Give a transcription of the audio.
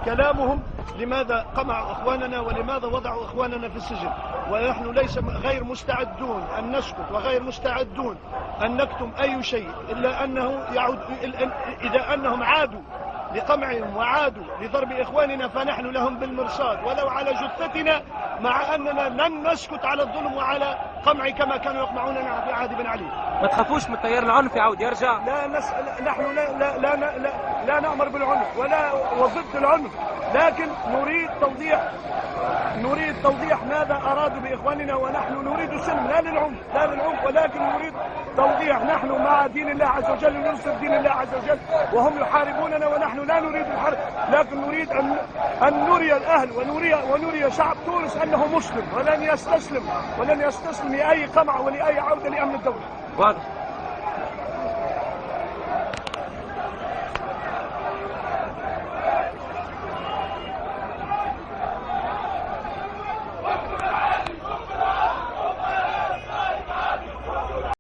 كلامهم لماذا قمعوا إخواننا ولماذا وضعوا إخواننا في السجن. ونحن ليس غير مستعدون أن نسكت وغير مستعدون أن نكتم أي شيء إلا أنه يعود إذا أنهم عادوا لقمعهم وعادوا لضرب إخواننا فنحن لهم بالمرصاد ولو على جثتنا، مع أننا لن نسكت على الظلم وعلى قمع كما كانوا يقمعوننا في عهد بن علي. ما تخافوش من تيار العنف يعود يرجع؟ نحن لا نأمر بالعنف ولا وضد العنف، لكن نريد توضيح ماذا أرادوا بإخواننا، ونحن نريد السلم لا للعنف ولكن نريد توضيح. نحن مع دين الله عز وجل وننصر دين الله عز وجل، وهم يحاربوننا ونحن لا نريد الحرب، لكن نريد أن نري الأهل ونري شعب تونس أنه مسلم ولن يستسلم لأي قمع ولأي عودة لأمن الدولة. واضح.